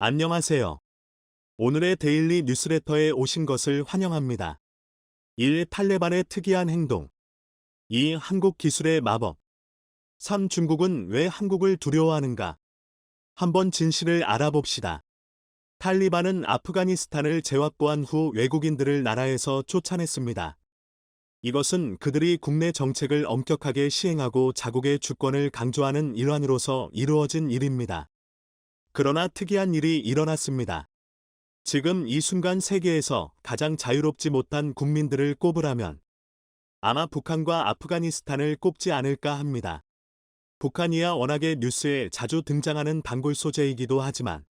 안녕하세요. 오늘의 데일리 뉴스레터에 오신 것을 환영합니다. 1. 탈레반의 특이한 행동. 2. 한국 기술의 마법. 3. 중국은 왜 한국을 두려워하는가? 한번 진실을 알아봅시다. 탈리반은 아프가니스탄을 재확보한 후 외국인들을 나라에서 쫓아냈습니다. 이것은 그들이 국내 정책을 엄격하게 시행하고 자국의 주권을 강조하는 일환으로서 이루어진 일입니다. 그러나 특이한 일이 일어났습니다. 지금 이 순간 세계에서 가장 자유롭지 못한 국민들을 꼽으라면 아마 북한과 아프가니스탄을 꼽지 않을까 합니다. 북한이야 워낙에 뉴스에 자주 등장하는 단골 소재이기도 하지만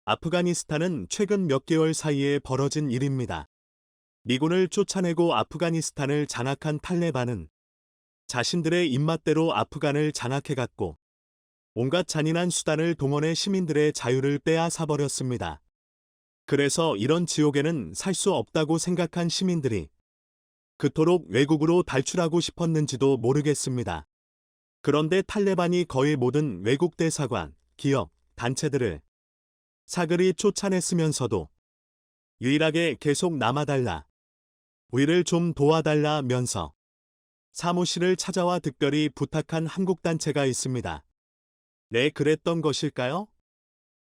아프가니스탄은 최근 몇 개월 사이에 벌어진 일입니다. 미군을 쫓아내고 아프가니스탄을 장악한 탈레반은 자신들의 입맛대로 아프간을 장악해갔고 온갖 잔인한 수단을 동원해 시민들의 자유를 빼앗아버렸습니다. 그래서 이런 지옥에는 살 수 없다고 생각한 시민들이 그토록 외국으로 탈출하고 싶었는지도 모르겠습니다. 그런데 탈레반이 거의 모든 외국 대사관, 기업, 단체들을 사그리 쫓아냈으면서도 유일하게 계속 남아달라, 우리를 좀 도와달라면서 사무실을 찾아와 특별히 부탁한 한국 단체가 있습니다. 네, 그랬던 것일까요?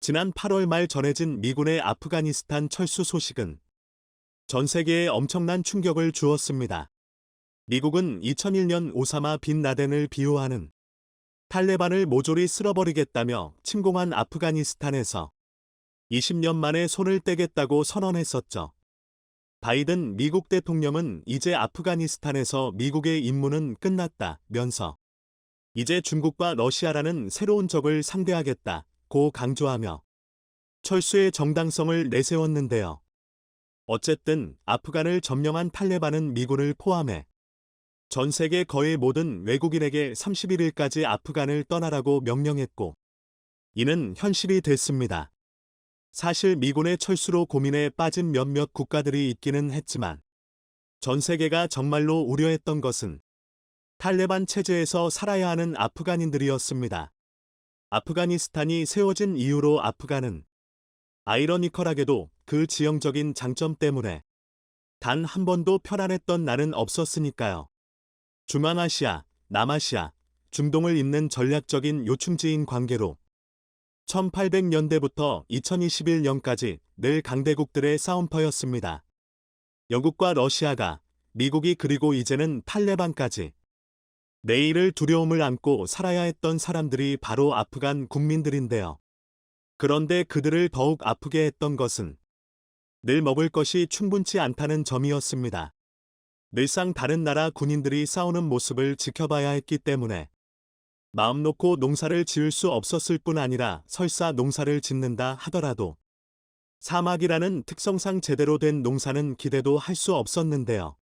지난 8월 말 전해진 미군의 아프가니스탄 철수 소식은 전 세계에 엄청난 충격을 주었습니다. 미국은 2001년 오사마 빈 라덴을 비호하는 탈레반을 모조리 쓸어버리겠다며 침공한 아프가니스탄에서 20년 만에 손을 떼겠다고 선언했었죠. 바이든 미국 대통령은 이제 아프가니스탄에서 미국의 임무는 끝났다면서 이제 중국과 러시아라는 새로운 적을 상대하겠다고 강조하며 철수의 정당성을 내세웠는데요. 어쨌든 아프간을 점령한 탈레반은 미군을 포함해 전 세계 거의 모든 외국인에게 31일까지 아프간을 떠나라고 명령했고 이는 현실이 됐습니다. 사실 미군의 철수로 고민에 빠진 몇몇 국가들이 있기는 했지만 전 세계가 정말로 우려했던 것은 탈레반 체제에서 살아야 하는 아프간인들이었습니다. 아프가니스탄이 세워진 이후로 아프간은 아이러니컬하게도 그 지형적인 장점 때문에 단 한 번도 편안했던 날은 없었으니까요. 중앙아시아, 남아시아, 중동을 잇는 전략적인 요충지인 관계로 1800년대부터 2021년까지 늘 강대국들의 싸움터였습니다. 영국과 러시아가, 미국이 그리고 이제는 탈레반까지 내일을 두려움을 안고 살아야 했던 사람들이 바로 아프간 국민들인데요. 그런데 그들을 더욱 아프게 했던 것은 늘 먹을 것이 충분치 않다는 점이었습니다. 늘상 다른 나라 군인들이 싸우는 모습을 지켜봐야 했기 때문에 마음 놓고 농사를 지을 수 없었을 뿐 아니라 설사 농사를 짓는다 하더라도 사막이라는 특성상 제대로 된 농사는 기대도 할 수 없었는데요.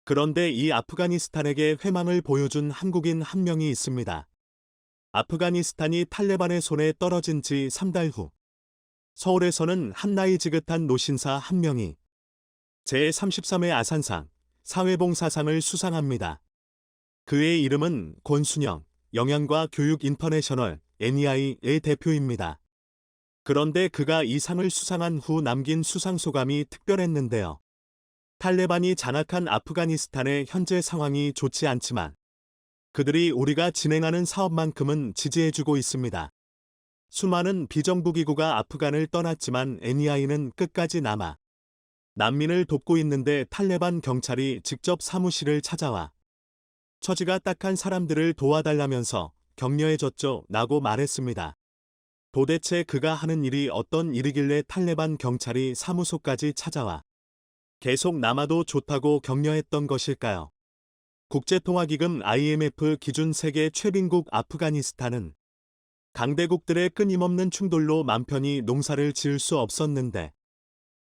그런데 이 아프가니스탄에게 회망을 보여준 한국인 한 명이 있습니다. 아프가니스탄이 탈레반의 손에 떨어진 지 3달 후 서울에서는 한나이 지긋한 노신사 한 명이 제33회 아산상 사회봉사상을 수상합니다. 그의 이름은 권순영 영양과 교육 인터내셔널 NEI의 대표입니다. 그런데 그가 이 상을 수상한 후 남긴 수상소감이 특별했는데요. 탈레반이 장악한 아프가니스탄의 현재 상황이 좋지 않지만 그들이 우리가 진행하는 사업만큼은 지지해주고 있습니다. 수많은 비정부기구가 아프간을 떠났지만 NEI는 끝까지 남아 난민을 돕고 있는데 탈레반 경찰이 직접 사무실을 찾아와 처지가 딱한 사람들을 도와달라면서 격려해줬죠 라고 말했습니다. 도대체 그가 하는 일이 어떤 일이길래 탈레반 경찰이 사무소까지 찾아와 계속 남아도 좋다고 격려했던 것일까요? 국제통화기금 IMF 기준 세계 최빈국 아프가니스탄은 강대국들의 끊임없는 충돌로 맘 편히 농사를 지을 수 없었는데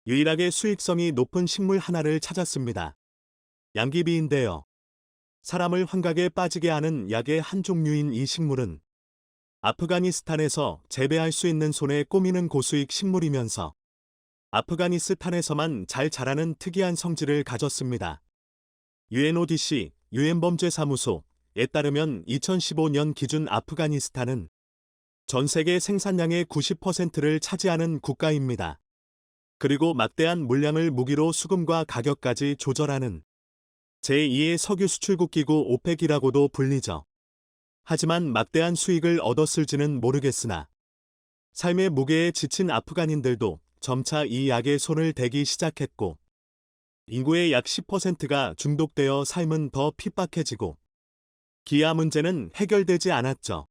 유일하게 수익성이 높은 식물 하나를 찾았습니다. 양귀비인데요. 사람을 환각에 빠지게 하는 약의 한 종류인 이 식물은 아프가니스탄에서 재배할 수 있는 손에 꼽이는 고수익 식물이면서 아프가니스탄에서만 잘 자라는 특이한 성질을 가졌습니다. UNODC, 유엔범죄사무소에 따르면 2015년 기준 아프가니스탄은 전 세계 생산량의 90%를 차지하는 국가입니다. 그리고 막대한 물량을 무기로 수급과 가격까지 조절하는 제2의 석유 수출국 기구 오펙이라고도 불리죠. 하지만 막대한 수익을 얻었을지는 모르겠으나 삶의 무게에 지친 아프간인들도 점차 이 약에 손을 대기 시작했고 인구의 약 10%가 중독되어 삶은 더 핍박해지고 기아 문제는 해결되지 않았죠.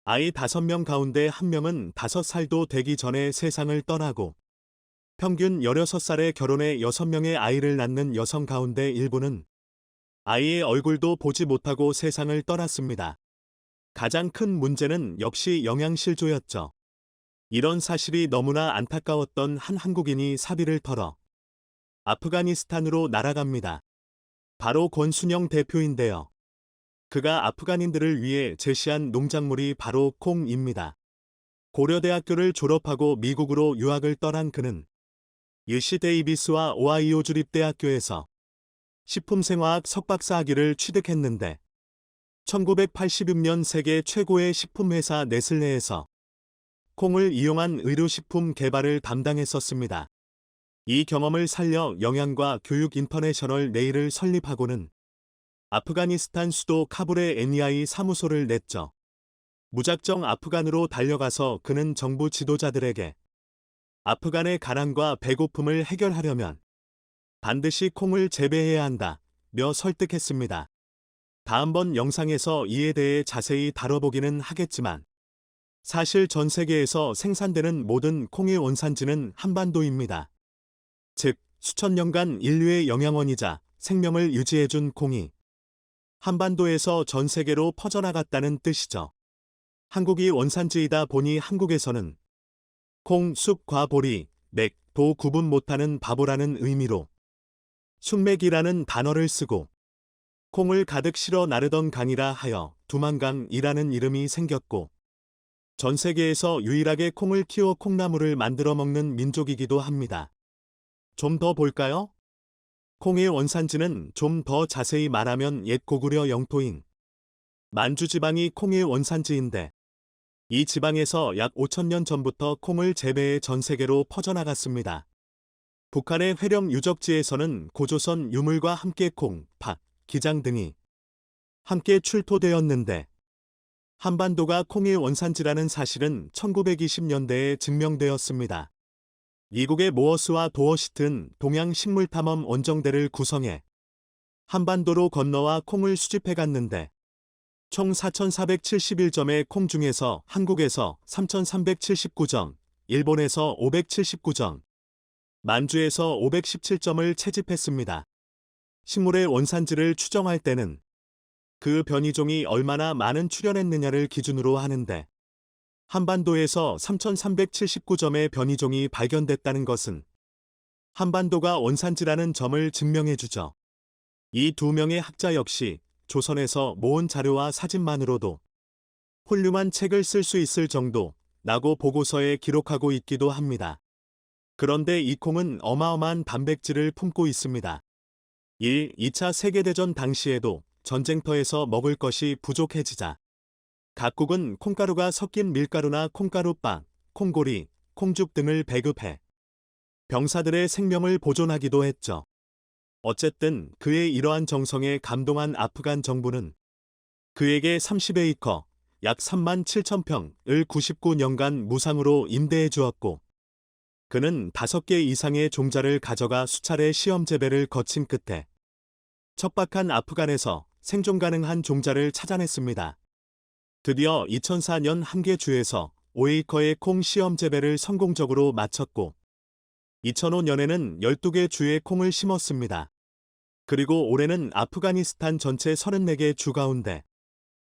아이 5명 가운데 1명은 5살도 되기 전에 세상을 떠나고 평균 16살에 결혼해 6명의 아이를 낳는 여성 가운데 일부는 아이의 얼굴도 보지 못하고 세상을 떠났습니다. 가장 큰 문제는 역시 영양실조였죠. 이런 사실이 너무나 안타까웠던 한 한국인이 사비를 털어 아프가니스탄으로 날아갑니다. 바로 권순영 대표인데요. 그가 아프간인들을 위해 제시한 농작물이 바로 콩입니다. 고려대학교를 졸업하고 미국으로 유학을 떠난 그는 UC 데이비스와 오하이오 주립대학교에서 식품생화학 석박사 학위를 취득했는데 1986년 세계 최고의 식품회사 네슬레에서 콩을 이용한 의료식품 개발을 담당했었습니다. 이 경험을 살려 영양과 교육 인터내셔널 네일을 설립하고는 아프가니스탄 수도 카불에 NEI 사무소를 냈죠. 무작정 아프간으로 달려가서 그는 정부 지도자들에게 아프간의 가난과 배고픔을 해결하려면 반드시 콩을 재배해야 한다며 설득했습니다. 다음번 영상에서 이에 대해 자세히 다뤄보기는 하겠지만 사실 전 세계에서 생산되는 모든 콩의 원산지는 한반도입니다. 즉, 수천 년간 인류의 영양원이자 생명을 유지해준 콩이 한반도에서 전 세계로 퍼져나갔다는 뜻이죠. 한국이 원산지이다 보니 한국에서는 콩, 쑥, 과, 보리, 맥, 도 구분 못하는 바보라는 의미로 숙맥이라는 단어를 쓰고 콩을 가득 실어 나르던 강이라 하여 두만강이라는 이름이 생겼고 전 세계에서 유일하게 콩을 키워 콩나물을 만들어 먹는 민족이기도 합니다. 좀 더 볼까요? 콩의 원산지는 좀 더 자세히 말하면 옛 고구려 영토인 만주 지방이 콩의 원산지인데 이 지방에서 약 5,000년 전부터 콩을 재배해 전 세계로 퍼져나갔습니다. 북한의 회령 유적지에서는 고조선 유물과 함께 콩, 팥, 기장 등이 함께 출토되었는데 한반도가 콩의 원산지라는 사실은 1920년대에 증명되었습니다. 미국의 모어스와 도어시트는 동양 식물탐험 원정대를 구성해 한반도로 건너와 콩을 수집해 갔는데 총 4,471점의 콩 중에서 한국에서 3,379점, 일본에서 579점, 만주에서 517점을 채집했습니다. 식물의 원산지를 추정할 때는 그 변이종이 얼마나 많은 출현했느냐를 기준으로 하는데 한반도에서 3,379점의 변이종이 발견됐다는 것은 한반도가 원산지라는 점을 증명해주죠. 이 두 명의 학자 역시 조선에서 모은 자료와 사진만으로도 훌륭한 책을 쓸 수 있을 정도라고 보고서에 기록하고 있기도 합니다. 그런데 이 콩은 어마어마한 단백질을 품고 있습니다. 1. 2차 세계대전 당시에도 전쟁터에서 먹을 것이 부족해지자 각국은 콩가루가 섞인 밀가루나 콩가루빵, 콩고리, 콩죽 등을 배급해 병사들의 생명을 보존하기도 했죠. 어쨌든 그의 이러한 정성에 감동한 아프간 정부는 그에게 30에이커, 약 3만 7천 평을 99년간 무상으로 임대해 주었고 그는 5개 이상의 종자를 가져가 수차례 시험 재배를 거친 끝에 척박한 아프간에서 생존 가능한 종자를 찾아냈습니다. 드디어 2004년 한 개 주에서 5에이커의 콩 시험 재배를 성공적으로 마쳤고 2005년에는 12개 주의 콩을 심었습니다. 그리고 올해는 아프가니스탄 전체 34개 주 가운데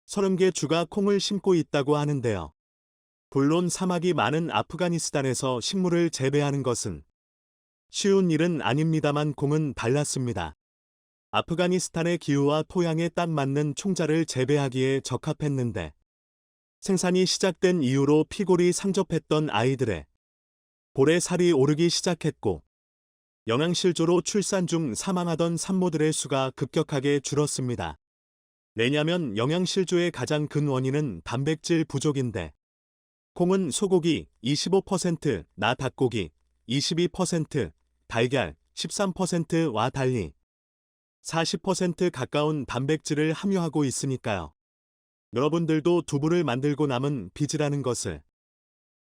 30개 주가 콩을 심고 있다고 하는데요. 물론 사막이 많은 아프가니스탄에서 식물을 재배하는 것은 쉬운 일은 아닙니다만 콩은 달랐습니다. 아프가니스탄의 기후와 토양에 딱 맞는 총자를 재배하기에 적합했는데 생산이 시작된 이후로 피골이 상접했던 아이들의 볼에 살이 오르기 시작했고 영양실조로 출산 중 사망하던 산모들의 수가 급격하게 줄었습니다. 왜냐하면 영양실조의 가장 큰 원인은 단백질 부족인데 콩은 소고기 25%, 나 닭고기 22%, 달걀 13%와 달리 40% 가까운 단백질을 함유하고 있으니까요. 여러분들도 두부를 만들고 남은 비지라는 것을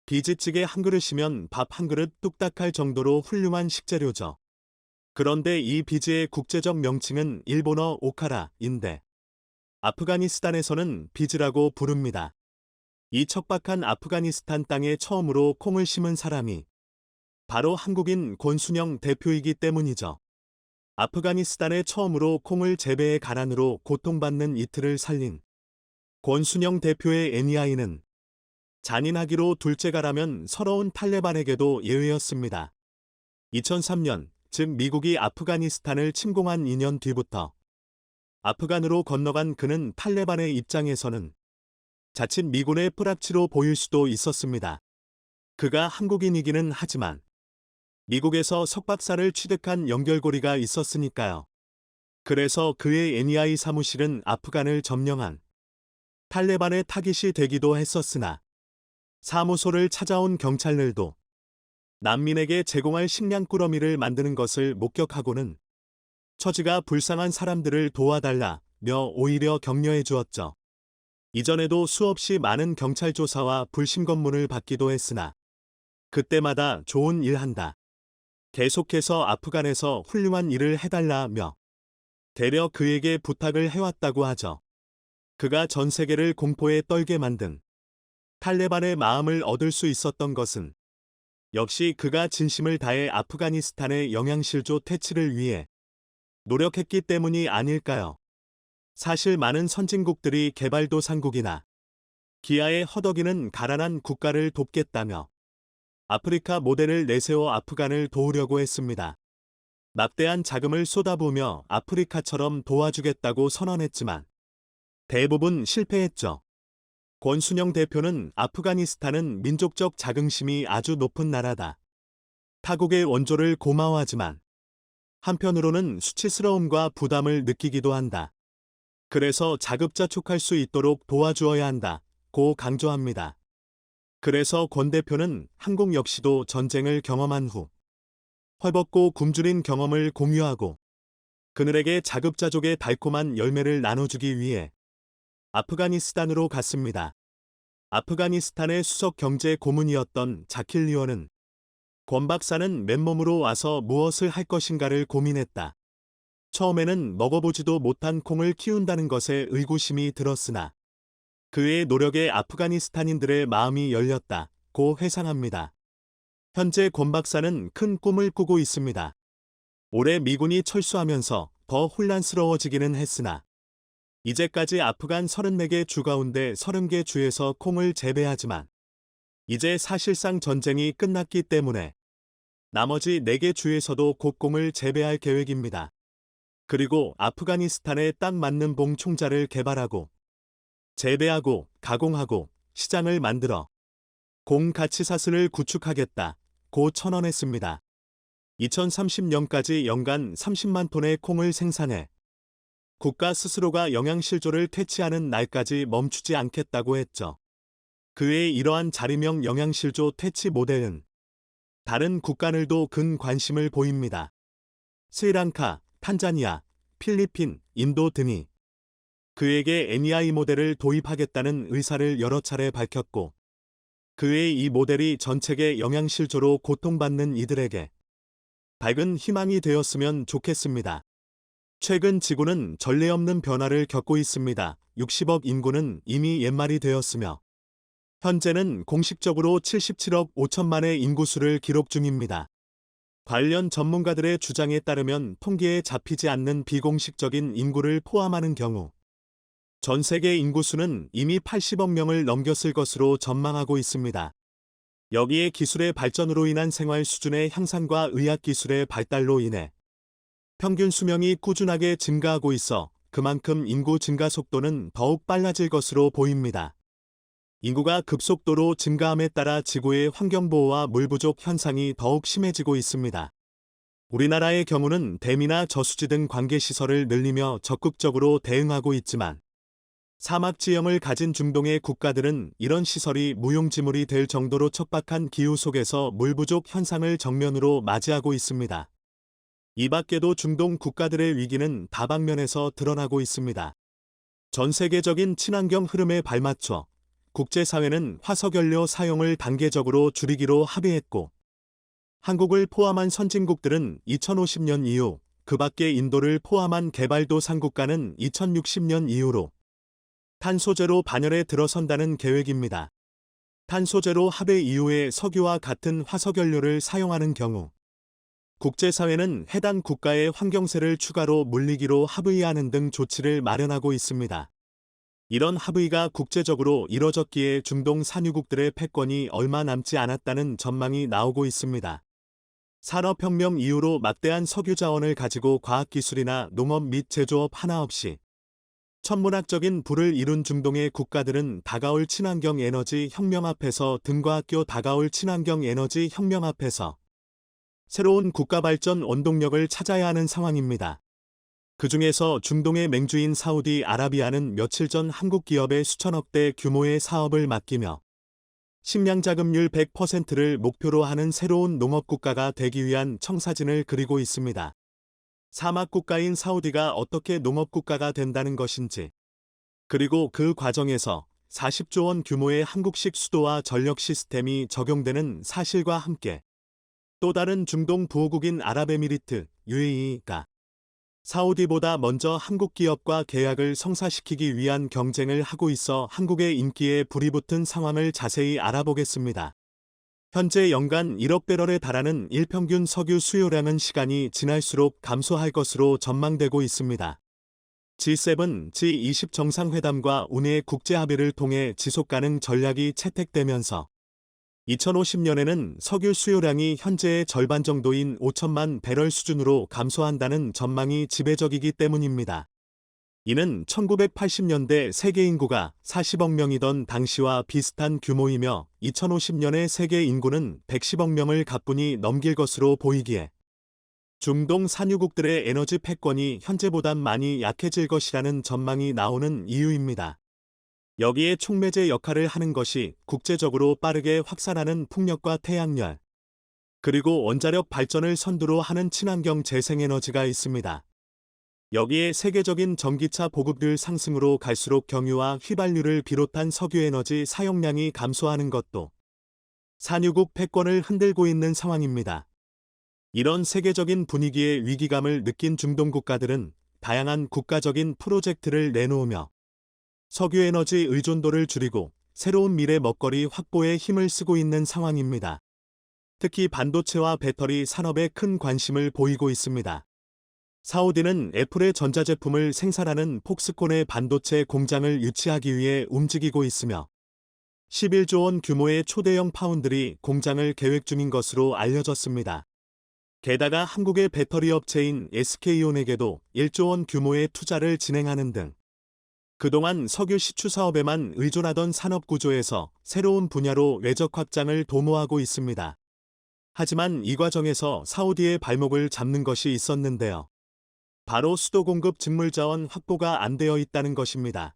비지찌개 한 그릇이면 밥 한 그릇 뚝딱 할 정도로 훌륭한 식재료죠. 그런데 이 비지의 국제적 명칭은 일본어 오카라인데 아프가니스탄에서는 비지라고 부릅니다. 이 척박한 아프가니스탄 땅에 처음으로 콩을 심은 사람이 바로 한국인 권순영 대표이기 때문이죠. 아프가니스탄에 처음으로 콩을 재배해 가난으로 고통받는 이틀을 살린 권순영 대표의 NEI는 잔인하기로 둘째가라면 서러운 탈레반에게도 예외였습니다. 2003년, 즉 미국이 아프가니스탄을 침공한 2년 뒤부터 아프간으로 건너간 그는 탈레반의 입장에서는 자칫 미군의 뿌락치로 보일 수도 있었습니다. 그가 한국인이기는 하지만 미국에서 석박사를 취득한 연결고리가 있었으니까요. 그래서 그의 NEI 사무실은 아프간을 점령한 탈레반의 타깃이 되기도 했었으나 사무소를 찾아온 경찰들도 난민에게 제공할 식량 꾸러미를 만드는 것을 목격하고는 처지가 불쌍한 사람들을 도와달라며 오히려 격려해 주었죠. 이전에도 수없이 많은 경찰 조사와 불심 검문을 받기도 했으나 그때마다 좋은 일 한다. 계속해서 아프간에서 훌륭한 일을 해달라며 되려 그에게 부탁을 해왔다고 하죠. 그가 전 세계를 공포에 떨게 만든 탈레반의 마음을 얻을 수 있었던 것은 역시 그가 진심을 다해 아프가니스탄의 영양실조 퇴치를 위해 노력했기 때문이 아닐까요? 사실 많은 선진국들이 개발도상국이나 기아에 허덕이는 가난한 국가를 돕겠다며 아프리카 모델을 내세워 아프간을 도우려고 했습니다. 막대한 자금을 쏟아부으며 아프리카처럼 도와주겠다고 선언했지만 대부분 실패했죠. 권순영 대표는 아프가니스탄은 민족적 자긍심이 아주 높은 나라다. 타국의 원조를 고마워하지만 한편으로는 수치스러움과 부담을 느끼기도 한다. 그래서 자급자족할 수 있도록 도와주어야 한다고 강조합니다. 그래서 권 대표는 한국 역시도 전쟁을 경험한 후 헐벗고 굶주린 경험을 공유하고 그들에게 자급자족의 달콤한 열매를 나눠주기 위해 아프가니스탄으로 갔습니다. 아프가니스탄의 수석 경제 고문이었던 자킬 리원은 권 박사는 맨몸으로 와서 무엇을 할 것인가를 고민했다. 처음에는 먹어보지도 못한 콩을 키운다는 것에 의구심이 들었으나 그의 노력에 아프가니스탄인들의 마음이 열렸다고 회상합니다. 현재 권 박사는 큰 꿈을 꾸고 있습니다. 올해 미군이 철수하면서 더 혼란스러워지기는 했으나 이제까지 아프간 34개 주 가운데 30개 주에서 콩을 재배하지만 이제 사실상 전쟁이 끝났기 때문에 나머지 4개 주에서도 곧 콩을 재배할 계획입니다. 그리고 아프가니스탄에 딱 맞는 봉 총자를 개발하고 재배하고 가공하고 시장을 만들어 공 가치사슬을 구축하겠다고 선언했습니다. 2030년까지 연간 30만 톤의 콩을 생산해 국가 스스로가 영양실조를 퇴치하는 날까지 멈추지 않겠다고 했죠. 그의 이러한 자리명 영양실조 퇴치 모델은 다른 국가들도 큰 관심을 보입니다. 스리랑카, 탄자니아, 필리핀, 인도 등이 그에게 NEI 모델을 도입하겠다는 의사를 여러 차례 밝혔고 그의 이 모델이 전 세계 영양실조로 고통받는 이들에게 밝은 희망이 되었으면 좋겠습니다. 최근 지구는 전례 없는 변화를 겪고 있습니다. 60억 인구는 이미 옛말이 되었으며 현재는 공식적으로 77억 5천만의 인구수를 기록 중입니다. 관련 전문가들의 주장에 따르면 통계에 잡히지 않는 비공식적인 인구를 포함하는 경우 전 세계 인구수는 이미 80억 명을 넘겼을 것으로 전망하고 있습니다. 여기에 기술의 발전으로 인한 생활 수준의 향상과 의학기술의 발달로 인해 평균 수명이 꾸준하게 증가하고 있어 그만큼 인구 증가 속도는 더욱 빨라질 것으로 보입니다. 인구가 급속도로 증가함에 따라 지구의 환경보호와 물 부족 현상이 더욱 심해지고 있습니다. 우리나라의 경우는 댐이나 저수지 등 관계시설을 늘리며 적극적으로 대응하고 있지만 사막 지형을 가진 중동의 국가들은 이런 시설이 무용지물이 될 정도로 척박한 기후 속에서 물 부족 현상을 정면으로 맞이하고 있습니다. 이 밖에도 중동 국가들의 위기는 다방면에서 드러나고 있습니다. 전 세계적인 친환경 흐름에 발맞춰 국제사회는 화석연료 사용을 단계적으로 줄이기로 합의했고, 한국을 포함한 선진국들은 2050년 이후, 그 밖에 인도를 포함한 개발도상국가는 2060년 이후로 탄소제로 반열에 들어선다는 계획입니다. 탄소제로 합의 이후에 석유와 같은 화석연료를 사용하는 경우 국제사회는 해당 국가의 환경세를 추가로 물리기로 합의하는 등 조치를 마련하고 있습니다. 이런 합의가 국제적으로 이뤄졌기에 중동 산유국들의 패권이 얼마 남지 않았다는 전망이 나오고 있습니다. 산업혁명 이후로 막대한 석유 자원을 가지고 과학기술이나 농업 및 제조업 하나 없이 천문학적인 부를 이룬 중동의 국가들은 다가올 친환경 에너지 혁명 앞에서 등과 학교 다가올 친환경 에너지 혁명 앞에서 새로운 국가 발전 원동력을 찾아야 하는 상황입니다. 그 중에서 중동의 맹주인 사우디아라비아는 며칠 전 한국 기업에 수천억대 규모의 사업을 맡기며 식량 자금률 100%를 목표로 하는 새로운 농업국가가 되기 위한 청사진을 그리고 있습니다. 사막국가인 사우디가 어떻게 농업국가가 된다는 것인지, 그리고 그 과정에서 40조 원 규모의 한국식 수도와 전력 시스템이 적용되는 사실과 함께 또 다른 중동 부호국인 아랍에미리트, UAE가 사우디보다 먼저 한국 기업과 계약을 성사시키기 위한 경쟁을 하고 있어 한국의 인기에 불이 붙은 상황을 자세히 알아보겠습니다. 현재 연간 1억 배럴에 달하는 일평균 석유 수요량은 시간이 지날수록 감소할 것으로 전망되고 있습니다. G7, G20 정상회담과 운해 국제 합의를 통해 지속가능 전략이 채택되면서 2050년에는 석유 수요량이 현재의 절반 정도인 5천만 배럴 수준으로 감소한다는 전망이 지배적이기 때문입니다. 이는 1980년대 세계 인구가 40억 명이던 당시와 비슷한 규모이며 2050년의 세계 인구는 110억 명을 가뿐히 넘길 것으로 보이기에 중동 산유국들의 에너지 패권이 현재보단 많이 약해질 것이라는 전망이 나오는 이유입니다. 여기에 촉매제 역할을 하는 것이 국제적으로 빠르게 확산하는 풍력과 태양열, 그리고 원자력 발전을 선두로 하는 친환경 재생에너지가 있습니다. 여기에 세계적인 전기차 보급률 상승으로 갈수록 경유와 휘발유를 비롯한 석유에너지 사용량이 감소하는 것도 산유국 패권을 흔들고 있는 상황입니다. 이런 세계적인 분위기의 위기감을 느낀 중동 국가들은 다양한 국가적인 프로젝트를 내놓으며 석유에너지 의존도를 줄이고 새로운 미래 먹거리 확보에 힘을 쓰고 있는 상황입니다. 특히 반도체와 배터리 산업에 큰 관심을 보이고 있습니다. 사우디는 애플의 전자제품을 생산하는 폭스콘의 반도체 공장을 유치하기 위해 움직이고 있으며 11조 원 규모의 초대형 파운드리 공장을 계획 중인 것으로 알려졌습니다. 게다가 한국의 배터리 업체인 SK온에게도 1조 원 규모의 투자를 진행하는 등 그동안 석유 시추 사업에만 의존하던 산업 구조에서 새로운 분야로 외적 확장을 도모하고 있습니다. 하지만 이 과정에서 사우디의 발목을 잡는 것이 있었는데요. 바로 수도 공급 직물자원 확보가 안 되어 있다는 것입니다.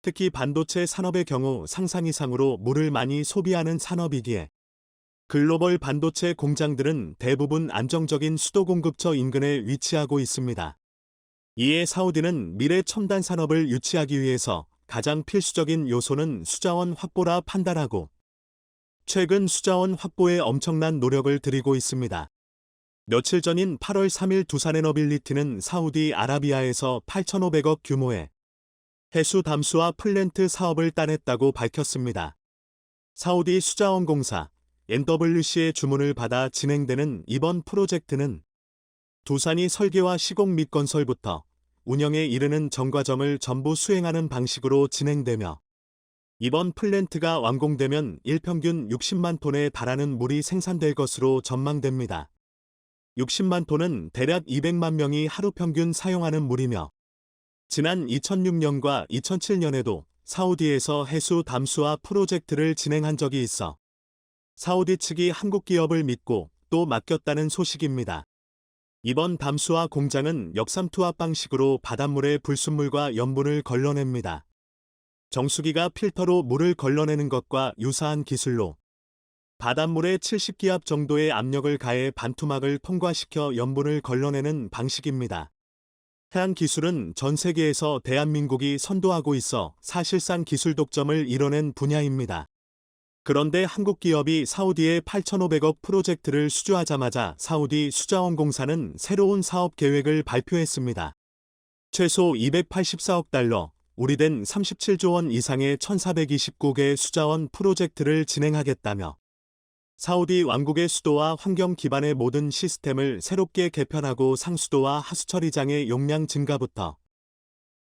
특히 반도체 산업의 경우 상상 이상으로 물을 많이 소비하는 산업이기에 글로벌 반도체 공장들은 대부분 안정적인 수도 공급처 인근에 위치하고 있습니다. 이에 사우디는 미래 첨단 산업을 유치하기 위해서 가장 필수적인 요소는 수자원 확보라 판단하고 최근 수자원 확보에 엄청난 노력을 들이고 있습니다. 며칠 전인 8월 3일 두산에너빌리티는 사우디아라비아에서 8,500억 규모의 해수 담수화 플랜트 사업을 따냈다고 밝혔습니다. 사우디 수자원공사 NWC의 주문을 받아 진행되는 이번 프로젝트는 두산이 설계와 시공 및 건설부터 운영에 이르는 전 과정을 전부 수행하는 방식으로 진행되며 이번 플랜트가 완공되면 일평균 60만 톤에 달하는 물이 생산될 것으로 전망됩니다. 60만 톤은 대략 200만 명이 하루 평균 사용하는 물이며 지난 2006년과 2007년에도 사우디에서 해수 담수화 프로젝트를 진행한 적이 있어 사우디 측이 한국 기업을 믿고 또 맡겼다는 소식입니다. 이번 담수화 공장은 역삼투압 방식으로 바닷물의 불순물과 염분을 걸러냅니다. 정수기가 필터로 물을 걸러내는 것과 유사한 기술로 바닷물에 70기압 정도의 압력을 가해 반투막을 통과시켜 염분을 걸러내는 방식입니다. 해안 기술은 전 세계에서 대한민국이 선도하고 있어 사실상 기술 독점을 이뤄낸 분야입니다. 그런데 한국 기업이 사우디에 8,500억 프로젝트를 수주하자마자 사우디 수자원공사는 새로운 사업 계획을 발표했습니다. 최소 284억 달러, 우리된 37조 원 이상의 1,429개 수자원 프로젝트를 진행하겠다며 사우디 왕국의 수도와 환경 기반의 모든 시스템을 새롭게 개편하고 상수도와 하수처리장의 용량 증가부터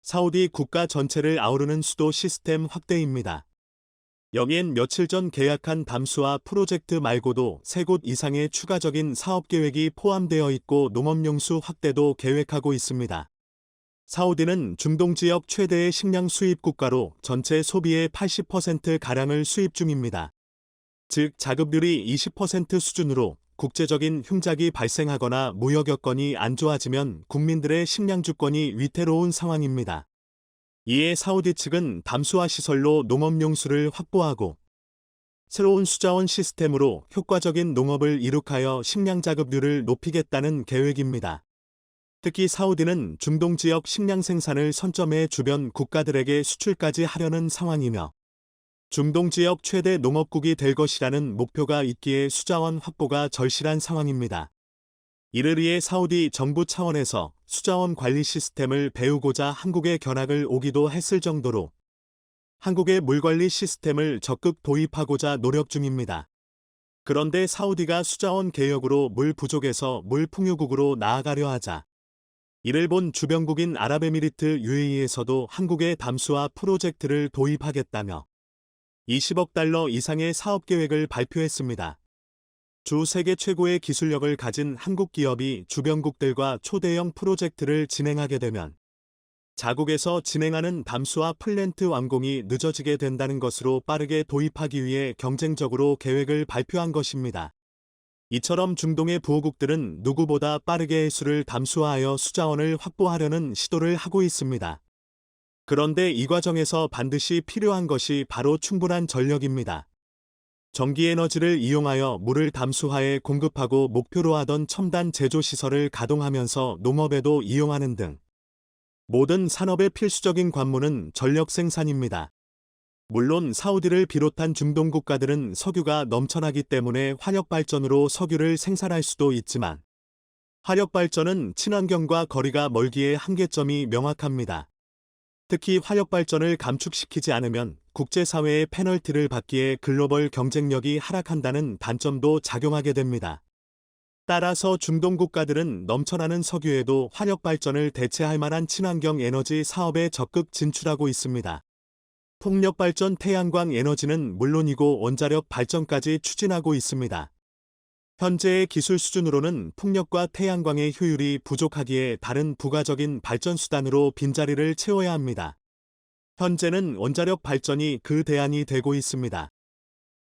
사우디 국가 전체를 아우르는 수도 시스템 확대입니다. 여기엔 며칠 전 계약한 담수화 프로젝트 말고도 3곳 이상의 추가적인 사업 계획이 포함되어 있고 농업용수 확대도 계획하고 있습니다. 사우디는 중동 지역 최대의 식량 수입 국가로 전체 소비의 80%가량을 수입 중입니다. 즉 자급률이 20% 수준으로 국제적인 흉작이 발생하거나 무역 여건이 안 좋아지면 국민들의 식량 주권이 위태로운 상황입니다. 이에 사우디 측은 담수화 시설로 농업용수를 확보하고 새로운 수자원 시스템으로 효과적인 농업을 이룩하여 식량 자급률을 높이겠다는 계획입니다. 특히 사우디는 중동 지역 식량 생산을 선점해 주변 국가들에게 수출까지 하려는 상황이며 중동 지역 최대 농업국이 될 것이라는 목표가 있기에 수자원 확보가 절실한 상황입니다. 이를 위해 사우디 정부 차원에서 수자원 관리 시스템을 배우고자 한국에 견학을 오기도 했을 정도로 한국의 물관리 시스템을 적극 도입하고자 노력 중입니다. 그런데 사우디가 수자원 개혁으로 물 부족에서 물 풍요국으로 나아가려 하자 이를 본 주변국인 아랍에미리트 UAE에서도 한국의 담수화 프로젝트를 도입하겠다며 20억 달러 이상의 사업 계획을 발표했습니다. 주 세계 최고의 기술력을 가진 한국 기업이 주변국들과 초대형 프로젝트를 진행하게 되면 자국에서 진행하는 담수화 플랜트 완공이 늦어지게 된다는 것으로 빠르게 도입하기 위해 경쟁적으로 계획을 발표한 것입니다. 이처럼 중동의 부호국들은 누구보다 빠르게 해수를 담수화하여 수자원을 확보하려는 시도를 하고 있습니다. 그런데 이 과정에서 반드시 필요한 것이 바로 충분한 전력입니다. 전기에너지를 이용하여 물을 담수화해 공급하고 목표로 하던 첨단 제조시설을 가동하면서 농업에도 이용하는 등 모든 산업의 필수적인 관문은 전력 생산입니다. 물론 사우디를 비롯한 중동 국가들은 석유가 넘쳐나기 때문에 화력발전으로 석유를 생산할 수도 있지만 화력발전은 친환경과 거리가 멀기에 한계점이 명확합니다. 특히 화력발전을 감축시키지 않으면 국제사회의 페널티를 받기에 글로벌 경쟁력이 하락한다는 단점도 작용하게 됩니다. 따라서 중동 국가들은 넘쳐나는 석유에도 화력발전을 대체할 만한 친환경 에너지 사업에 적극 진출하고 있습니다. 풍력발전 태양광 에너지는 물론이고 원자력 발전까지 추진하고 있습니다. 현재의 기술 수준으로는 풍력과 태양광의 효율이 부족하기에 다른 부가적인 발전 수단으로 빈자리를 채워야 합니다. 현재는 원자력 발전이 그 대안이 되고 있습니다.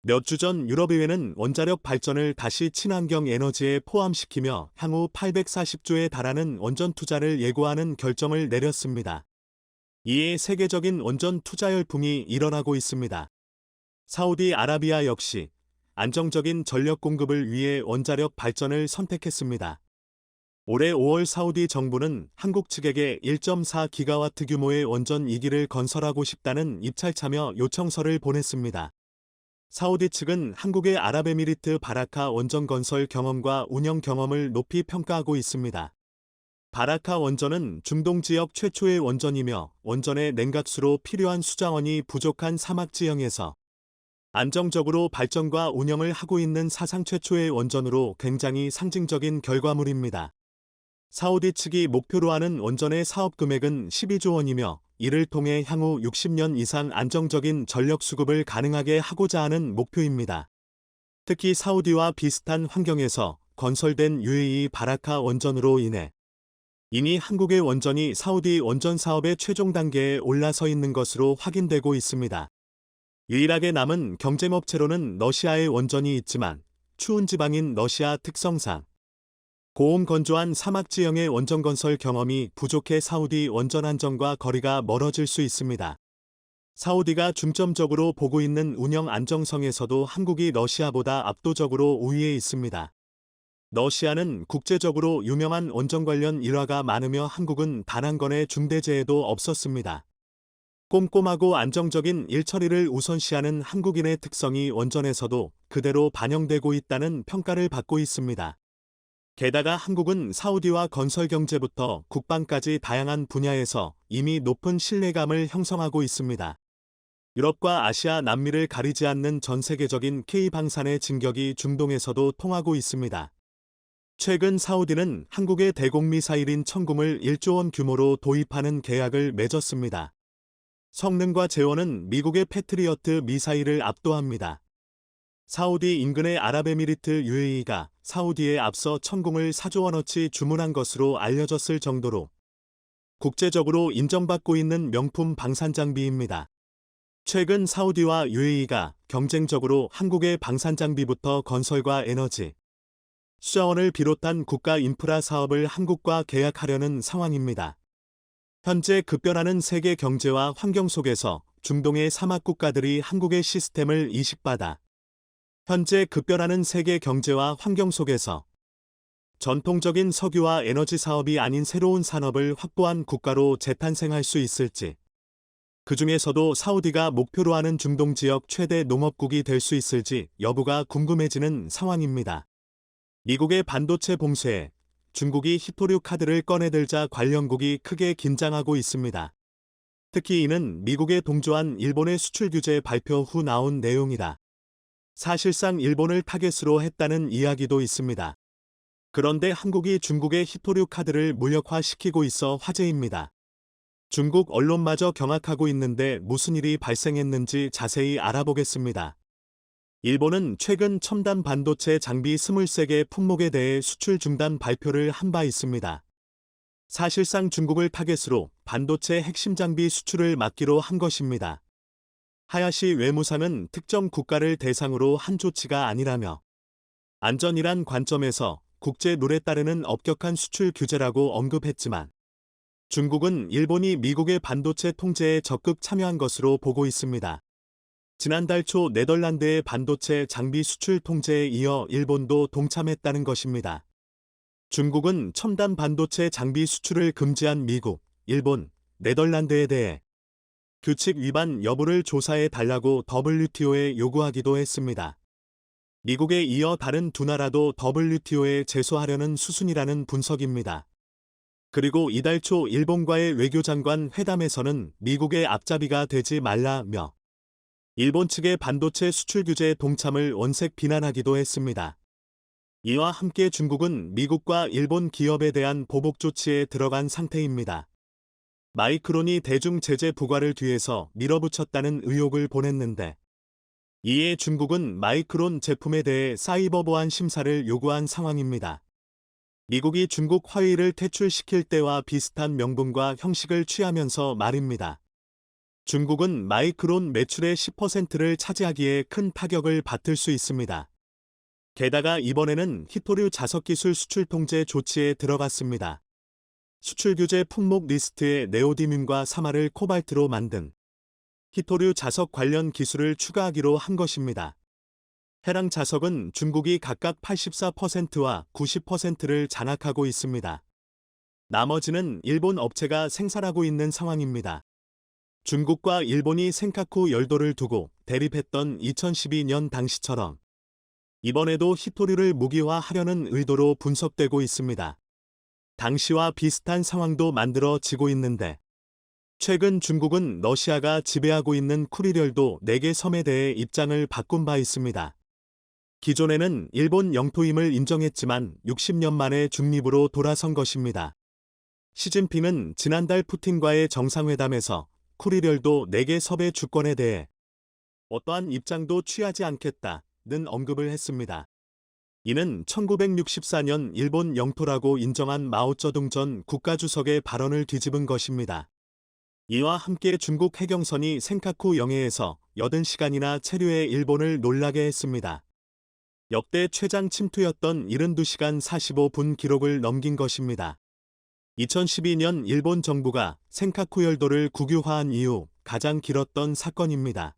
몇 주 전 유럽의회는 원자력 발전을 다시 친환경 에너지에 포함시키며 향후 840조에 달하는 원전 투자를 예고하는 결정을 내렸습니다. 이에 세계적인 원전 투자 열풍이 일어나고 있습니다. 사우디아라비아 역시 안정적인 전력 공급을 위해 원자력 발전을 선택했습니다. 올해 5월 사우디 정부는 한국 측에게 1.4기가와트 규모의 원전 2기를 건설하고 싶다는 입찰 참여 요청서를 보냈습니다. 사우디 측은 한국의 아랍에미리트 바라카 원전 건설 경험과 운영 경험을 높이 평가하고 있습니다. 바라카 원전은 중동 지역 최초의 원전이며 원전의 냉각수로 필요한 수자원이 부족한 사막 지형에서 안정적으로 발전과 운영을 하고 있는 사상 최초의 원전으로 굉장히 상징적인 결과물입니다. 사우디 측이 목표로 하는 원전의 사업 금액은 12조 원이며 이를 통해 향후 60년 이상 안정적인 전력 수급을 가능하게 하고자 하는 목표입니다. 특히 사우디와 비슷한 환경에서 건설된 UAE 바라카 원전으로 인해 이미 한국의 원전이 사우디 원전 사업의 최종 단계에 올라서 있는 것으로 확인되고 있습니다. 유일하게 남은 경쟁업체로는 러시아의 원전이 있지만 추운 지방인 러시아 특성상 고온 건조한 사막 지형의 원전 건설 경험이 부족해 사우디 원전 안전과 거리가 멀어질 수 있습니다. 사우디가 중점적으로 보고 있는 운영 안정성에서도 한국이 러시아보다 압도적으로 우위에 있습니다. 러시아는 국제적으로 유명한 원전 관련 일화가 많으며 한국은 단 한 건의 중대재해도 없었습니다. 꼼꼼하고 안정적인 일처리를 우선시하는 한국인의 특성이 원전에서도 그대로 반영되고 있다는 평가를 받고 있습니다. 게다가 한국은 사우디와 건설 경제부터 국방까지 다양한 분야에서 이미 높은 신뢰감을 형성하고 있습니다. 유럽과 아시아, 남미를 가리지 않는 전 세계적인 K방산의 진격이 중동에서도 통하고 있습니다. 최근 사우디는 한국의 대공미사일인 천궁을 1조 원 규모로 도입하는 계약을 맺었습니다. 성능과 재원은 미국의 패트리어트 미사일을 압도합니다. 사우디 인근의 아랍에미리트 UAE가 사우디에 앞서 천궁을 4조 원어치 주문한 것으로 알려졌을 정도로 국제적으로 인정받고 있는 명품 방산 장비입니다. 최근 사우디와 UAE가 경쟁적으로 한국의 방산 장비부터 건설과 에너지, 수자원을 비롯한 국가 인프라 사업을 한국과 계약하려는 상황입니다. 현재 급변하는 세계 경제와 환경 속에서 중동의 사막 국가들이 한국의 시스템을 이식받아 현재 급변하는 세계 경제와 환경 속에서 전통적인 석유와 에너지 사업이 아닌 새로운 산업을 확보한 국가로 재탄생할 수 있을지, 그 중에서도 사우디가 목표로 하는 중동 지역 최대 농업국이 될 수 있을지 여부가 궁금해지는 상황입니다. 미국의 반도체 봉쇄에 중국이 히토류 카드를 꺼내들자 관련국이 크게 긴장하고 있습니다. 특히 이는 미국에 동조한 일본의 수출 규제 발표 후 나온 내용이다. 사실상 일본을 타겟으로 했다는 이야기도 있습니다. 그런데 한국이 중국의 히토류 카드를 무력화시키고 있어 화제입니다. 중국 언론마저 경악하고 있는데 무슨 일이 발생했는지 자세히 알아보겠습니다. 일본은 최근 첨단 반도체 장비 23개 품목에 대해 수출 중단 발표를 한 바 있습니다. 사실상 중국을 타겟으로 반도체 핵심 장비 수출을 막기로 한 것입니다. 하야시 외무상은 특정 국가를 대상으로 한 조치가 아니라며 안전이란 관점에서 국제 룰에 따르는 엄격한 수출 규제라고 언급했지만 중국은 일본이 미국의 반도체 통제에 적극 참여한 것으로 보고 있습니다. 지난달 초 네덜란드의 반도체 장비 수출 통제에 이어 일본도 동참했다는 것입니다. 중국은 첨단 반도체 장비 수출을 금지한 미국, 일본, 네덜란드에 대해 규칙 위반 여부를 조사해 달라고 WTO에 요구하기도 했습니다. 미국에 이어 다른 두 나라도 WTO에 제소하려는 수순이라는 분석입니다. 그리고 이달 초 일본과의 외교장관 회담에서는 미국의 앞잡이가 되지 말라며 일본 측의 반도체 수출 규제 동참을 원색 비난하기도 했습니다. 이와 함께 중국은 미국과 일본 기업에 대한 보복 조치에 들어간 상태입니다. 마이크론이 대중 제재 부과를 뒤에서 밀어붙였다는 의혹을 보냈는데 이에 중국은 마이크론 제품에 대해 사이버 보안 심사를 요구한 상황입니다. 미국이 중국 화웨이를 퇴출시킬 때와 비슷한 명분과 형식을 취하면서 말입니다. 중국은 마이크론 매출의 10%를 차지하기에 큰 타격을 받을 수 있습니다. 게다가 이번에는 히토류 자석 기술 수출 통제 조치에 들어갔습니다. 수출 규제 품목 리스트에 네오디뮴과 사마를 코발트로 만든 히토류 자석 관련 기술을 추가하기로 한 것입니다. 해당 자석은 중국이 각각 84%와 90%를 장악하고 있습니다. 나머지는 일본 업체가 생산하고 있는 상황입니다. 중국과 일본이 센카쿠 열도를 두고 대립했던 2012년 당시처럼 이번에도 히토류를 무기화하려는 의도로 분석되고 있습니다. 당시와 비슷한 상황도 만들어지고 있는데 최근 중국은 러시아가 지배하고 있는 쿠리열도 4개 섬에 대해 입장을 바꾼 바 있습니다. 기존에는 일본 영토임을 인정했지만 60년 만에 중립으로 돌아선 것입니다. 시진핑은 지난달 푸틴과의 정상회담에서 쿠리열도 4개 섬의 주권에 대해 어떠한 입장도 취하지 않겠다는 언급을 했습니다. 이는 1964년 일본 영토라고 인정한 마오쩌둥 전 국가주석의 발언을 뒤집은 것입니다. 이와 함께 중국 해경선이 센카쿠 영해에서 80시간이나 체류해 일본을 놀라게 했습니다. 역대 최장 침투였던 72시간 45분 기록을 넘긴 것입니다. 2012년 일본 정부가 센카쿠 열도를 국유화한 이후 가장 길었던 사건입니다.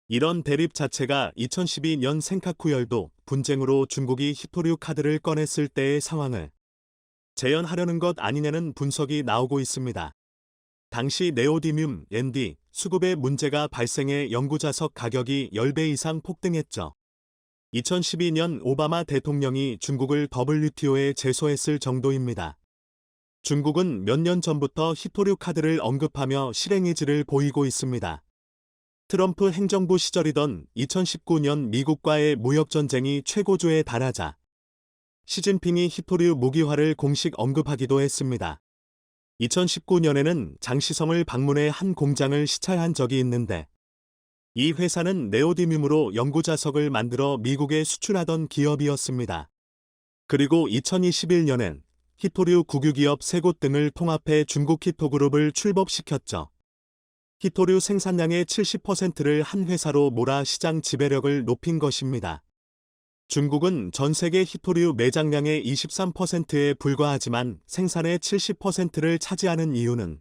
이런 대립 자체가 2012년 센카쿠 열도 분쟁으로 중국이 히토류 카드를 꺼냈을 때의 상황을 재현하려는 것 아니냐는 분석이 나오고 있습니다. 당시 네오디뮴, ND, 수급에 문제가 발생해 연구자석 가격이 10배 이상 폭등했죠. 2012년 오바마 대통령이 중국을 WTO에 제소했을 정도입니다. 중국은 몇 년 전부터 히토류 카드를 언급하며 실행의지를 보이고 있습니다. 트럼프 행정부 시절이던 2019년 미국과의 무역전쟁이 최고조에 달하자 시진핑이 히토류 무기화를 공식 언급하기도 했습니다. 2019년에는 장시성을 방문해 한 공장을 시찰한 적이 있는데 이 회사는 네오디뮴으로 연구자석을 만들어 미국에 수출하던 기업이었습니다. 그리고 2021년엔 히토류 국유기업 3곳 등을 통합해 중국 히토그룹을 출범시켰죠. 히토류 생산량의 70%를 한 회사로 몰아 시장 지배력을 높인 것입니다. 중국은 전 세계 히토류 매장량의 23%에 불과하지만 생산의 70%를 차지하는 이유는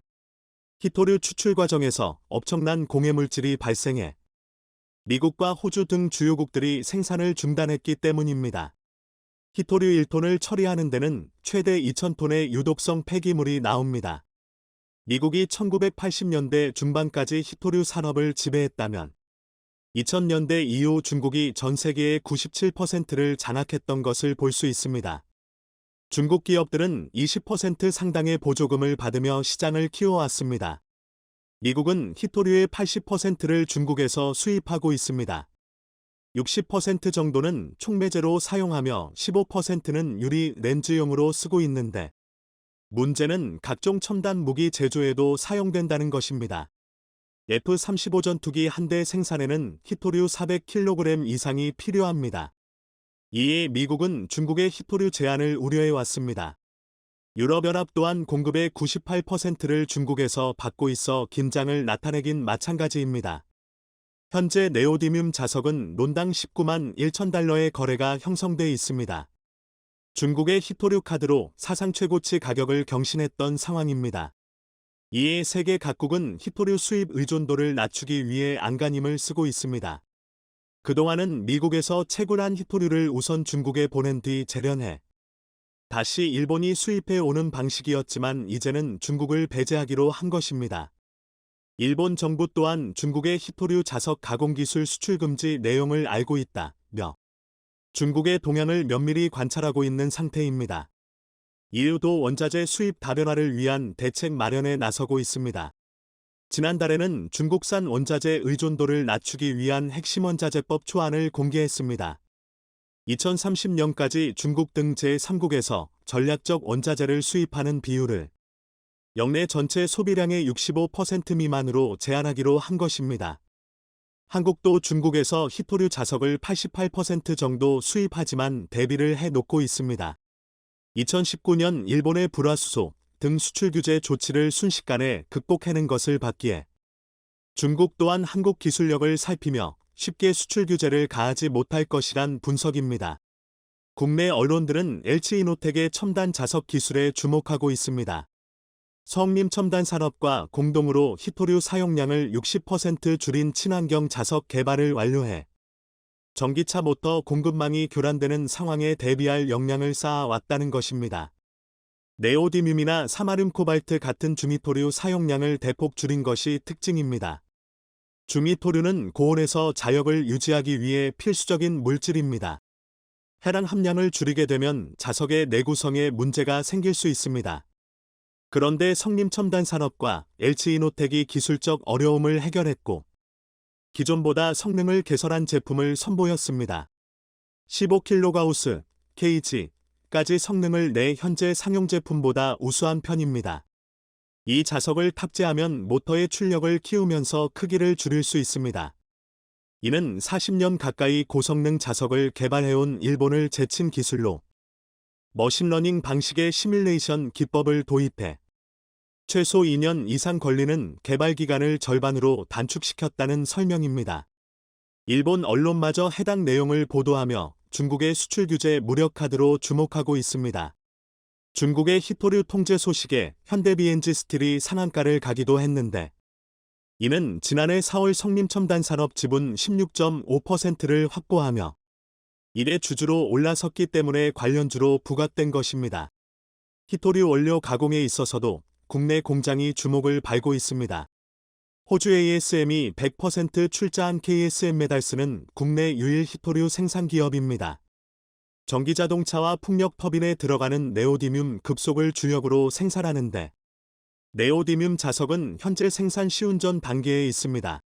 히토류 추출 과정에서 엄청난 공해물질이 발생해 미국과 호주 등 주요국들이 생산을 중단했기 때문입니다. 히토류 1톤을 처리하는 데는 최대 2,000톤의 유독성 폐기물이 나옵니다. 미국이 1980년대 중반까지 히토류 산업을 지배했다면 2000년대 이후 중국이 전 세계의 97%를 장악했던 것을 볼 수 있습니다. 중국 기업들은 20% 상당의 보조금을 받으며 시장을 키워왔습니다. 미국은 히토류의 80%를 중국에서 수입하고 있습니다. 60% 정도는 촉매제로 사용하며 15%는 유리 렌즈용으로 쓰고 있는데 문제는 각종 첨단 무기 제조에도 사용된다는 것입니다. F-35 전투기 한 대 생산에는 히토류 400kg 이상이 필요합니다. 이에 미국은 중국의 히토류 제한을 우려해왔습니다. 유럽연합 또한 공급의 98%를 중국에서 받고 있어 긴장을 나타내긴 마찬가지입니다. 현재 네오디뮴 자석은 론당 19만 1천 달러의 거래가 형성돼 있습니다. 중국의 히토류 카드로 사상 최고치 가격을 경신했던 상황입니다. 이에 세계 각국은 히토류 수입 의존도를 낮추기 위해 안간힘을 쓰고 있습니다. 그동안은 미국에서 채굴한 히토류를 우선 중국에 보낸 뒤 재련해 다시 일본이 수입해 오는 방식이었지만 이제는 중국을 배제하기로 한 것입니다. 일본 정부 또한 중국의 히토류 자석 가공기술 수출 금지 내용을 알고 있다며 중국의 동향을 면밀히 관찰하고 있는 상태입니다. EU도 원자재 수입 다변화를 위한 대책 마련에 나서고 있습니다. 지난달에는 중국산 원자재 의존도를 낮추기 위한 핵심 원자재법 초안을 공개했습니다. 2030년까지 중국 등 제3국에서 전략적 원자재를 수입하는 비율을 역내 전체 소비량의 65% 미만으로 제한하기로 한 것입니다. 한국도 중국에서 히토류 자석을 88% 정도 수입하지만 대비를 해놓고 있습니다. 2019년 일본의 불화수소 등 수출 규제 조치를 순식간에 극복해낸 것을 봤기에 중국 또한 한국 기술력을 살피며 쉽게 수출 규제를 가하지 못할 것이란 분석입니다. 국내 언론들은 LG이노텍의 첨단 자석 기술에 주목하고 있습니다. 성림 첨단 산업과 공동으로 히토류 사용량을 60% 줄인 친환경 자석 개발을 완료해 전기차 모터 공급망이 교란되는 상황에 대비할 역량을 쌓아왔다는 것입니다. 네오디뮴이나 사마륨 코발트 같은 중히토류 사용량을 대폭 줄인 것이 특징입니다. 중히토류는 고온에서 자역을 유지하기 위해 필수적인 물질입니다. 해당 함량을 줄이게 되면 자석의 내구성에 문제가 생길 수 있습니다. 그런데 성림첨단산업과 LG이노텍이 기술적 어려움을 해결했고 기존보다 성능을 개선한 제품을 선보였습니다. 15kGauss, kg까지 성능을 내 현재 상용 제품보다 우수한 편입니다. 이 자석을 탑재하면 모터의 출력을 키우면서 크기를 줄일 수 있습니다. 이는 40년 가까이 고성능 자석을 개발해온 일본을 제친 기술로 머신러닝 방식의 시뮬레이션 기법을 도입해 최소 2년 이상 걸리는 개발 기간을 절반으로 단축시켰다는 설명입니다. 일본 언론마저 해당 내용을 보도하며 중국의 수출 규제 무력 카드로 주목하고 있습니다. 중국의 히토류 통제 소식에 현대비엔지 스틸이 상한가를 가기도 했는데 이는 지난해 4월 성림첨단산업 지분 16.5%를 확보하며 이래 주주로 올라섰기 때문에 관련주로 부각된 것입니다. 히토류 원료 가공에 있어서도 국내 공장이 주목을 발고 있습니다. 호주 ASM이 100% 출자한 KSM메달스는 국내 유일 히토류 생산 기업입니다. 전기자동차와 풍력 터빈에 들어가는 네오디뮴 급속을 주력으로 생산하는데 네오디뮴 자석은 현재 생산 시운전 단계에 있습니다.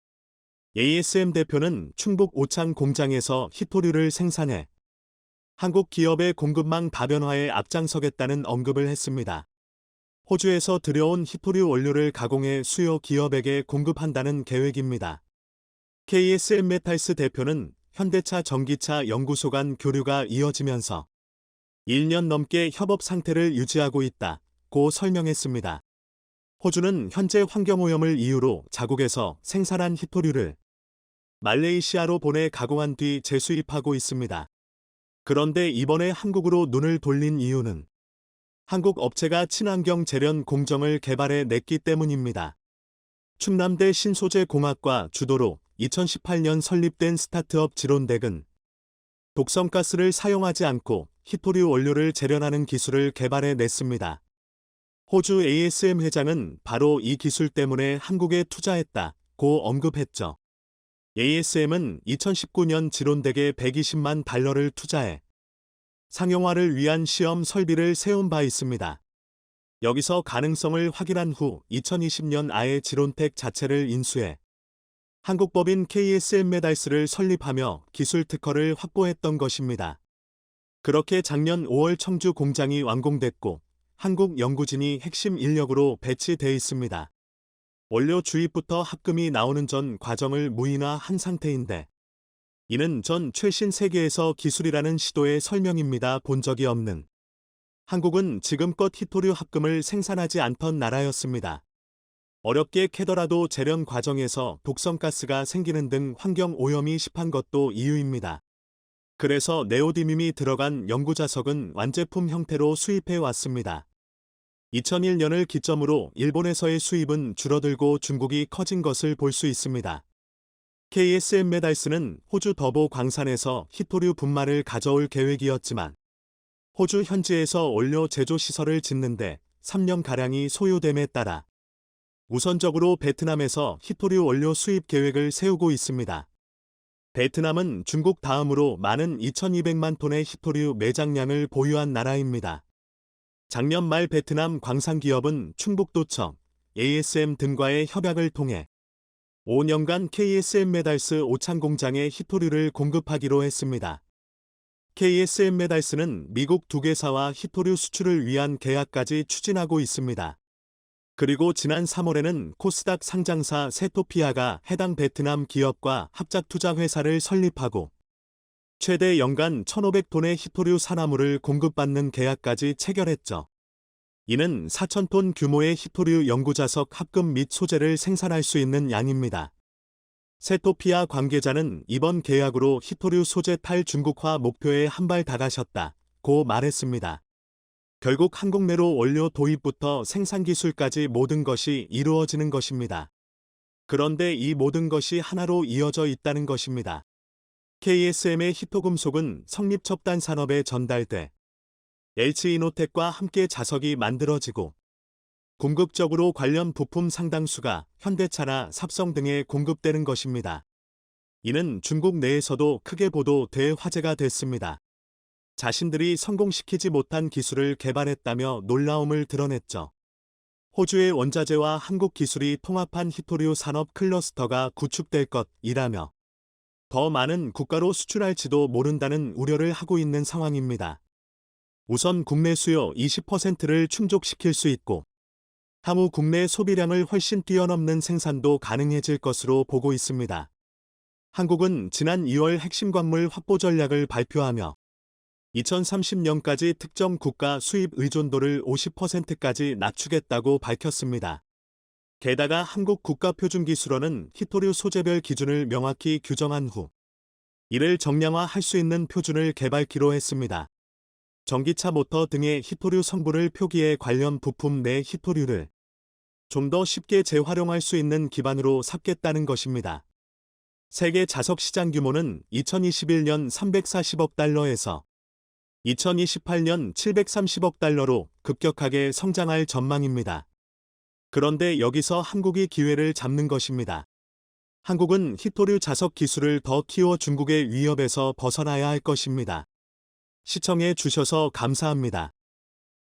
ASM 대표는 충북 오창 공장에서 히토류를 생산해 한국 기업의 공급망 다변화에 앞장서겠다는 언급을 했습니다. 호주에서 들여온 히토류 원료를 가공해 수요 기업에게 공급한다는 계획입니다. KSM메탈스 대표는 현대차 전기차 연구소 간 교류가 이어지면서 1년 넘게 협업 상태를 유지하고 있다고 설명했습니다. 호주는 현재 환경오염을 이유로 자국에서 생산한 히토류를 말레이시아로 보내 가공한 뒤 재수입하고 있습니다. 그런데 이번에 한국으로 눈을 돌린 이유는 한국 업체가 친환경 재련 공정을 개발해 냈기 때문입니다. 충남대 신소재공학과 주도로 2018년 설립된 스타트업 지론덱은 독성가스를 사용하지 않고 히토류 원료를 재련하는 기술을 개발해 냈습니다. 호주 ASM 회장은 바로 이 기술 때문에 한국에 투자했다고 언급했죠. ASM은 2019년 지론덱에 120만 달러를 투자해 상용화를 위한 시험 설비를 세운 바 있습니다. 여기서 가능성을 확인한 후 2020년 아예 지론텍 자체를 인수해 한국법인 KSM메달스를 설립하며 기술 특허를 확보했던 것입니다. 그렇게 작년 5월 청주 공장이 완공됐고 한국 연구진이 핵심 인력으로 배치돼 있습니다. 원료 주입부터 합금이 나오는 전 과정을 무인화한 상태인데 이는 전 최신 세계에서 기술이라는 시도의 설명입니다. 본 적이 없는. 한국은 지금껏 히토류 합금을 생산하지 않던 나라였습니다. 어렵게 캐더라도 재련 과정에서 독성가스가 생기는 등 환경 오염이 심한 것도 이유입니다. 그래서 네오디뮴이 들어간 연구자석은 완제품 형태로 수입해 왔습니다. 2001년을 기점으로 일본에서의 수입은 줄어들고 중국이 커진 것을 볼 수 있습니다. KSM메달스는 호주 더보 광산에서 히토류 분말을 가져올 계획이었지만 호주 현지에서 원료 제조 시설을 짓는데 3년가량이 소요됨에 따라 우선적으로 베트남에서 히토류 원료 수입 계획을 세우고 있습니다. 베트남은 중국 다음으로 많은 2200만 톤의 히토류 매장량을 보유한 나라입니다. 작년 말 베트남 광산기업은 충북도청, ASM 등과의 협약을 통해 5년간 KSM메달스 오창 공장에 히토류를 공급하기로 했습니다. KSM메달스는 미국 두 개사와 히토류 수출을 위한 계약까지 추진하고 있습니다. 그리고 지난 3월에는 코스닥 상장사 세토피아가 해당 베트남 기업과 합작투자회사를 설립하고 최대 연간 1,500톤의 히토류 산화물을 공급받는 계약까지 체결했죠. 이는 4,000톤 규모의 히토류 연구자석 합금 및 소재를 생산할 수 있는 양입니다. 세토피아 관계자는 이번 계약으로 히토류 소재 탈중국화 목표에 한 발 다가섰다고 말했습니다. 결국 한국 내로 원료 도입부터 생산 기술까지 모든 것이 이루어지는 것입니다. 그런데 이 모든 것이 하나로 이어져 있다는 것입니다. KSM의 히토금속은 성립첩단 산업에 전달돼 LG이노텍과 함께 자석이 만들어지고 궁극적으로 관련 부품 상당수가 현대차나 삽성 등에 공급되는 것입니다. 이는 중국 내에서도 크게 보도돼 화제가 됐습니다. 자신들이 성공시키지 못한 기술을 개발했다며 놀라움을 드러냈죠. 호주의 원자재와 한국 기술이 통합한 히토류 산업 클러스터가 구축될 것이라며 더 많은 국가로 수출할지도 모른다는 우려를 하고 있는 상황입니다. 우선 국내 수요 20%를 충족시킬 수 있고 향후 국내 소비량을 훨씬 뛰어넘는 생산도 가능해질 것으로 보고 있습니다. 한국은 지난 2월 핵심 광물 확보 전략을 발표하며 2030년까지 특정 국가 수입 의존도를 50%까지 낮추겠다고 밝혔습니다. 게다가 한국국가표준기술원은 히토류 소재별 기준을 명확히 규정한 후 이를 정량화할 수 있는 표준을 개발키로 했습니다. 전기차 모터 등의 히토류 성분을 표기해 관련 부품 내 히토류를 좀 더 쉽게 재활용할 수 있는 기반으로 삼겠다는 것입니다. 세계 자석 시장 규모는 2021년 340억 달러에서 2028년 730억 달러로 급격하게 성장할 전망입니다. 그런데 여기서 한국이 기회를 잡는 것입니다. 한국은 히토류 자석 기술을 더 키워 중국의 위협에서 벗어나야 할 것입니다. 시청해 주셔서 감사합니다.